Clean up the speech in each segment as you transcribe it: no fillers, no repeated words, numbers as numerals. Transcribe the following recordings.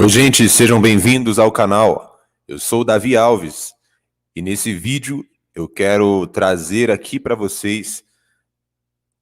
Oi, gente, sejam bem-vindos ao canal. Eu sou o Davi Alves e nesse vídeo eu quero trazer aqui para vocês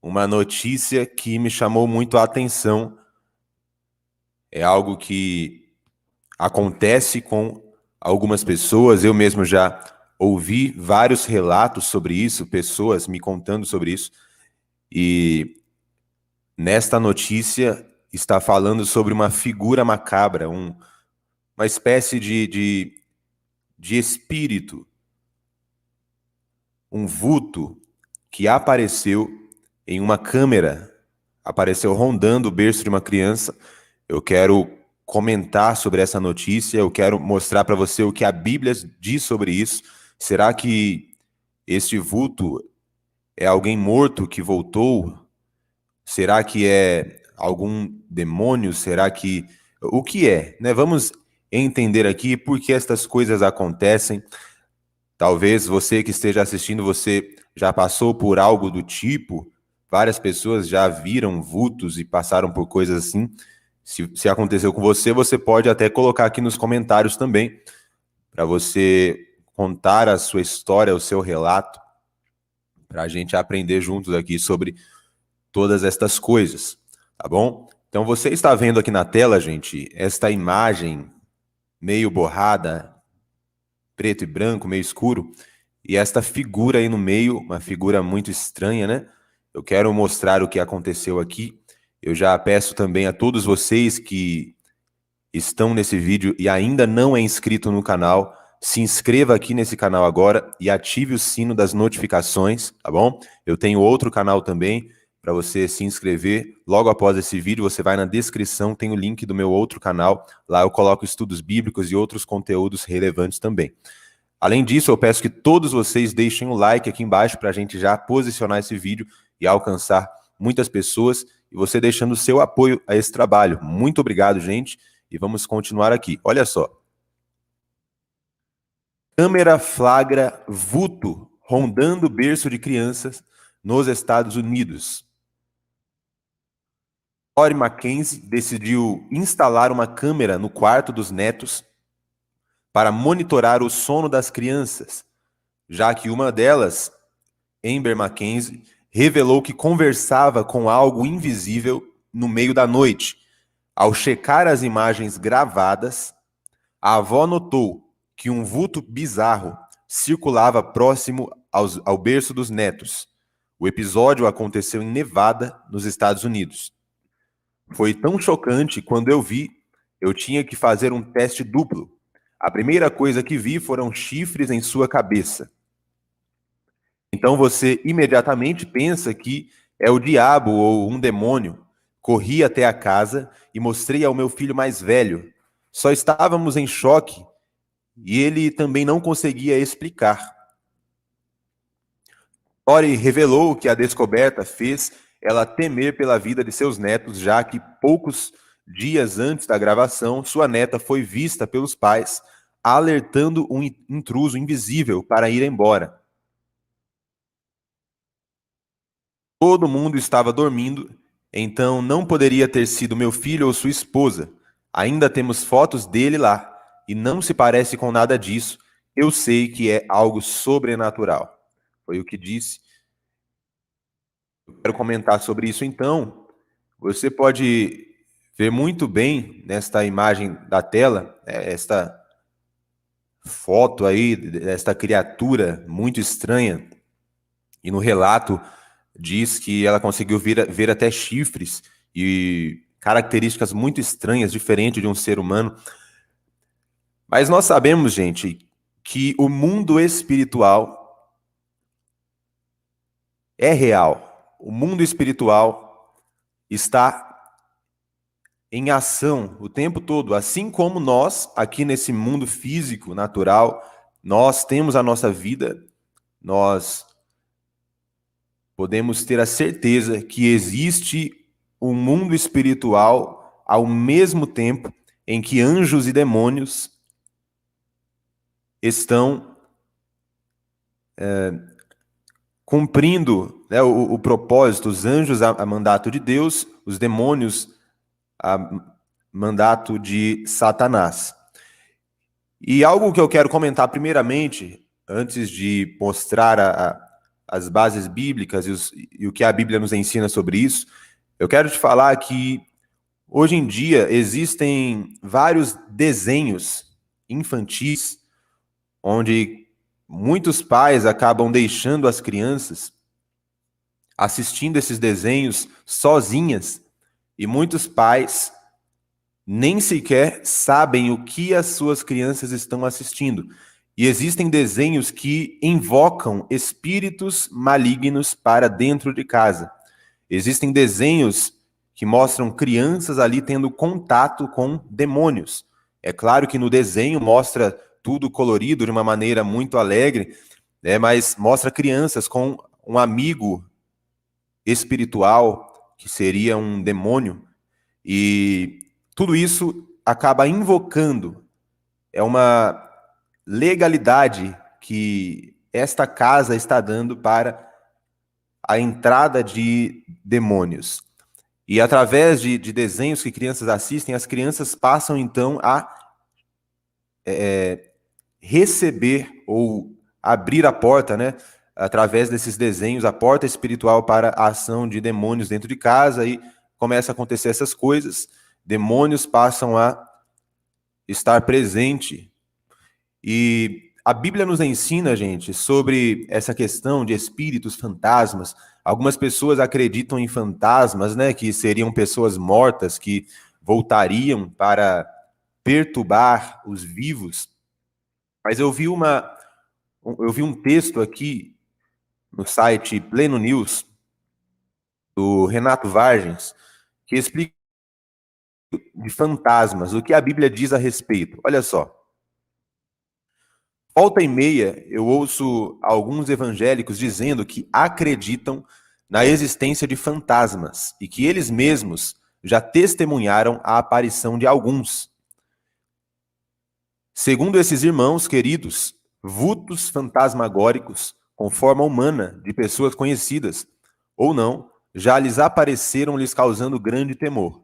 uma notícia que me chamou muito a atenção. É algo que acontece com algumas pessoas, eu mesmo já ouvi vários relatos sobre isso, pessoas me contando sobre isso, e nesta notícia está falando sobre uma figura macabra, uma espécie de espírito, um vulto que apareceu em uma câmera, apareceu rondando o berço de uma criança. Eu quero comentar sobre essa notícia, eu quero mostrar para você o que a Bíblia diz sobre isso. Será que este vulto é alguém morto que voltou? Será que é algum demônio? Será que... O que é? Né? Vamos entender aqui por que estas coisas acontecem. Talvez você que esteja assistindo, você já passou por algo do tipo. Várias pessoas já viram vultos e passaram por coisas assim. Se aconteceu com você, você pode até colocar aqui nos comentários também, para você contar a sua história, o seu relato, para a gente aprender juntos aqui sobre todas estas coisas, tá bom? Então você está vendo aqui na tela, gente, esta imagem meio borrada, preto e branco, meio escuro, e esta figura aí no meio, uma figura muito estranha, né? Eu quero mostrar o que aconteceu aqui. Eu já peço também a todos vocês que estão nesse vídeo e ainda não é inscrito no canal, se inscreva aqui nesse canal agora e ative o sino das notificações, tá bom? Eu tenho outro canal também para você se inscrever. Logo após esse vídeo, você vai na descrição, tem o link do meu outro canal. Lá eu coloco estudos bíblicos e outros conteúdos relevantes também. Além disso, eu peço que todos vocês deixem o like aqui embaixo para a gente já posicionar esse vídeo e alcançar muitas pessoas, e você deixando o seu apoio a esse trabalho. Muito obrigado, gente, e vamos continuar aqui. Olha só. Câmera flagra vulto rondando berço de crianças nos Estados Unidos. Lori Mackenzie decidiu instalar uma câmera no quarto dos netos para monitorar o sono das crianças, já que uma delas, Amber Mackenzie, revelou que conversava com algo invisível no meio da noite. Ao checar as imagens gravadas, a avó notou que um vulto bizarro circulava próximo ao berço dos netos. O episódio aconteceu em Nevada, nos Estados Unidos. Foi tão chocante quando eu vi, eu tinha que fazer um teste duplo. A primeira coisa que vi foram chifres em sua cabeça. Então você imediatamente pensa que é o diabo ou um demônio. Corri até a casa e mostrei ao meu filho mais velho. Só estávamos em choque e ele também não conseguia explicar. Lori revelou que a descoberta fez ela temer pela vida de seus netos, já que poucos dias antes da gravação, sua neta foi vista pelos pais alertando um intruso invisível para ir embora. Todo mundo estava dormindo, então não poderia ter sido meu filho ou sua esposa. Ainda temos fotos dele lá, e não se parece com nada disso. Eu sei que é algo sobrenatural. Foi o que disse. Eu quero comentar sobre isso então. Você pode ver muito bem nesta imagem da tela, esta foto aí, desta criatura muito estranha. E no relato diz que ela conseguiu ver até chifres e características muito estranhas, diferentes de um ser humano. Mas nós sabemos, gente, que o mundo espiritual é real. O mundo espiritual está em ação o tempo todo, assim como nós, aqui nesse mundo físico, natural, nós temos a nossa vida, nós podemos ter a certeza que existe um mundo espiritual ao mesmo tempo em que anjos e demônios estão cumprindo, né, o propósito, os anjos a mandato de Deus, os demônios a mandato de Satanás. E algo que eu quero comentar primeiramente, antes de mostrar as bases bíblicas e o que a Bíblia nos ensina sobre isso, eu quero te falar que hoje em dia existem vários desenhos infantis onde muitos pais acabam deixando as crianças assistindo esses desenhos sozinhas, e muitos pais nem sequer sabem o que as suas crianças estão assistindo. E existem desenhos que invocam espíritos malignos para dentro de casa. Existem desenhos que mostram crianças ali tendo contato com demônios. É claro que no desenho mostra tudo colorido de uma maneira muito alegre, né, mas mostra crianças com um amigo espiritual, que seria um demônio, e tudo isso acaba invocando, é uma legalidade que esta casa está dando para a entrada de demônios. E através de desenhos que crianças assistem, as crianças passam então a receber ou abrir a porta, né? Através desses desenhos, a porta espiritual para a ação de demônios dentro de casa, e começa a acontecer essas coisas, demônios passam a estar presente. E a Bíblia nos ensina, gente, sobre essa questão de espíritos, fantasmas. Algumas pessoas acreditam em fantasmas, né, que seriam pessoas mortas que voltariam para perturbar os vivos. Mas eu vi um texto aqui no site Pleno News, do Renato Vargens, que explica de fantasmas, o que a Bíblia diz a respeito. Olha só. Volta e meia, eu ouço alguns evangélicos dizendo que acreditam na existência de fantasmas e que eles mesmos já testemunharam a aparição de alguns. Segundo esses irmãos queridos, vultos fantasmagóricos com forma humana de pessoas conhecidas, ou não, já lhes apareceram, lhes causando grande temor.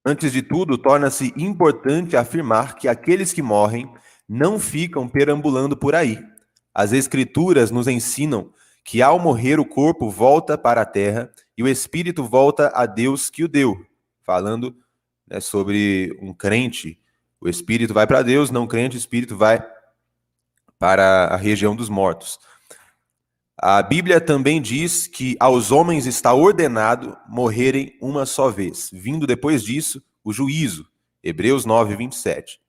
Antes de tudo, torna-se importante afirmar que aqueles que morrem não ficam perambulando por aí. As Escrituras nos ensinam que ao morrer o corpo volta para a terra e o espírito volta a Deus que o deu. Falando, né, sobre um crente, o espírito vai para Deus, não crente, o espírito vai para a região dos mortos. A Bíblia também diz que aos homens está ordenado morrerem uma só vez, vindo depois disso o juízo. Hebreus 9, 27.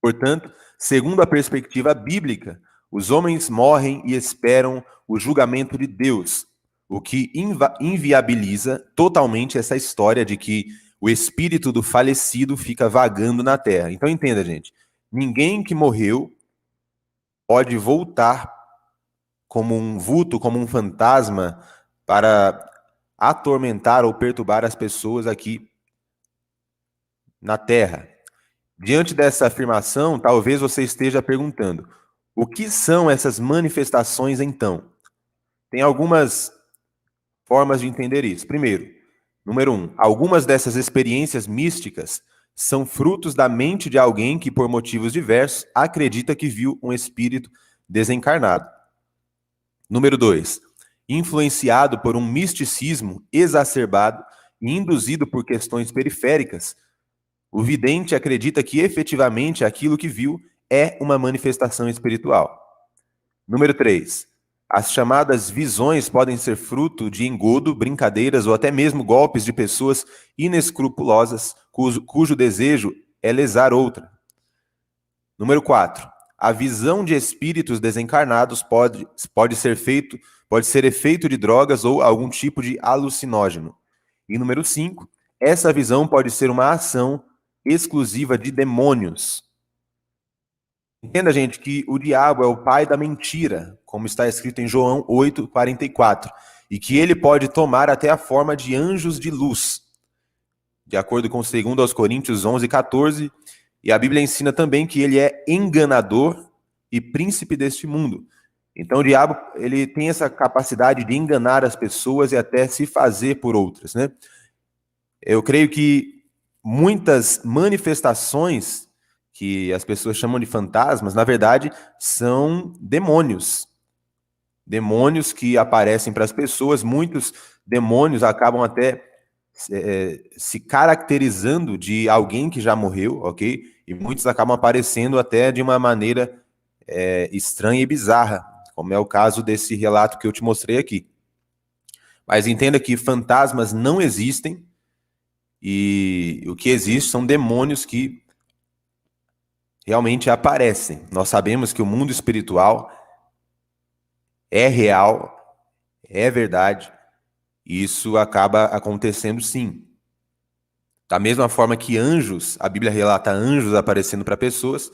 Portanto, segundo a perspectiva bíblica, os homens morrem e esperam o julgamento de Deus, o que inviabiliza totalmente essa história de que o espírito do falecido fica vagando na terra. Então entenda, gente, ninguém que morreu pode voltar como um vulto, como um fantasma, para atormentar ou perturbar as pessoas aqui na Terra. Diante dessa afirmação, talvez você esteja perguntando: o que são essas manifestações então? Tem algumas formas de entender isso. Primeiro, número 1, algumas dessas experiências místicas são frutos da mente de alguém que, por motivos diversos, acredita que viu um espírito desencarnado. Número 2, influenciado por um misticismo exacerbado e induzido por questões periféricas, o vidente acredita que efetivamente aquilo que viu é uma manifestação espiritual. Número 3, as chamadas visões podem ser fruto de engodo, brincadeiras ou até mesmo golpes de pessoas inescrupulosas cujo desejo é lesar outra. Número 4, a visão de espíritos desencarnados pode ser efeito de drogas ou algum tipo de alucinógeno. E número 5, essa visão pode ser uma ação exclusiva de demônios. Entenda, gente, que o diabo é o pai da mentira, como está escrito em João 8:44, e que ele pode tomar até a forma de anjos de luz, de acordo com 2 Coríntios 11:14, e a Bíblia ensina também que ele é enganador e príncipe deste mundo. Então o diabo, ele tem essa capacidade de enganar as pessoas e até se fazer por outras, né? Eu creio que muitas manifestações que as pessoas chamam de fantasmas, na verdade, são demônios. Demônios que aparecem para as pessoas. Muitos demônios acabam até se caracterizando de alguém que já morreu, ok? E muitos acabam aparecendo até de uma maneira estranha e bizarra, como é o caso desse relato que eu te mostrei aqui. Mas entenda que fantasmas não existem, e o que existe são demônios que realmente aparecem. Nós sabemos que o mundo espiritual é real, é verdade, e isso acaba acontecendo sim. Da mesma forma que anjos, a Bíblia relata anjos aparecendo para pessoas,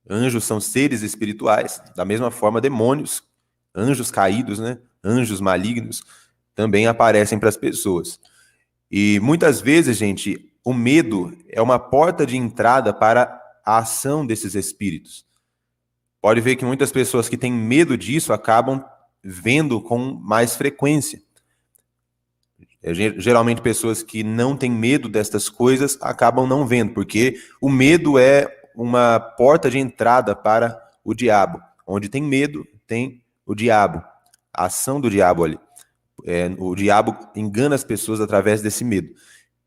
anjos são seres espirituais, da mesma forma demônios, anjos caídos, né? Anjos malignos, também aparecem para as pessoas. E muitas vezes, gente, o medo é uma porta de entrada para a ação desses espíritos. Pode ver que muitas pessoas que têm medo disso acabam vendo com mais frequência. Geralmente pessoas que não têm medo destas coisas acabam não vendo, porque o medo é uma porta de entrada para o diabo. Onde tem medo, tem o diabo, a ação do diabo ali. O diabo engana as pessoas através desse medo.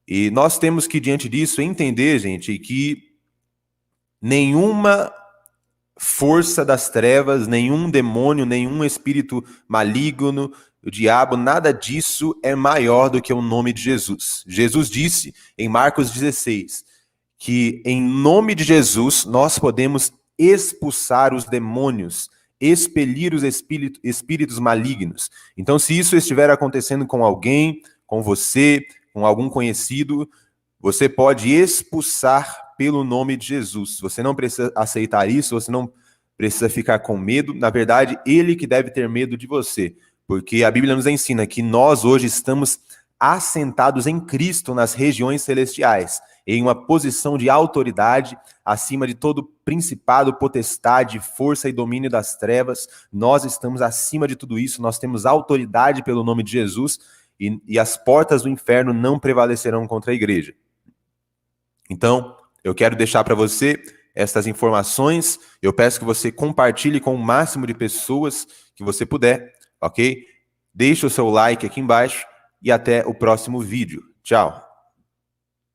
E nós temos que, diante disso, entender, gente, que nenhuma força das trevas, nenhum demônio, nenhum espírito maligno, o diabo, nada disso é maior do que o nome de Jesus. Jesus disse em Marcos 16 que em nome de Jesus nós podemos expulsar os demônios, expelir os espíritos malignos. Então, se isso estiver acontecendo com alguém, com você, com algum conhecido, você pode expulsar pelo nome de Jesus. Você não precisa aceitar isso, você não precisa ficar com medo. Na verdade, ele que deve ter medo de você, porque a Bíblia nos ensina que nós hoje estamos assentados em Cristo nas regiões celestiais, em uma posição de autoridade acima de todo principado, potestade, força e domínio das trevas. Nós estamos acima de tudo isso, nós temos autoridade pelo nome de Jesus e as portas do inferno não prevalecerão contra a igreja. Então, eu quero deixar para você estas informações. Eu peço que você compartilhe com o máximo de pessoas que você puder, ok? Deixe o seu like aqui embaixo e até o próximo vídeo. Tchau!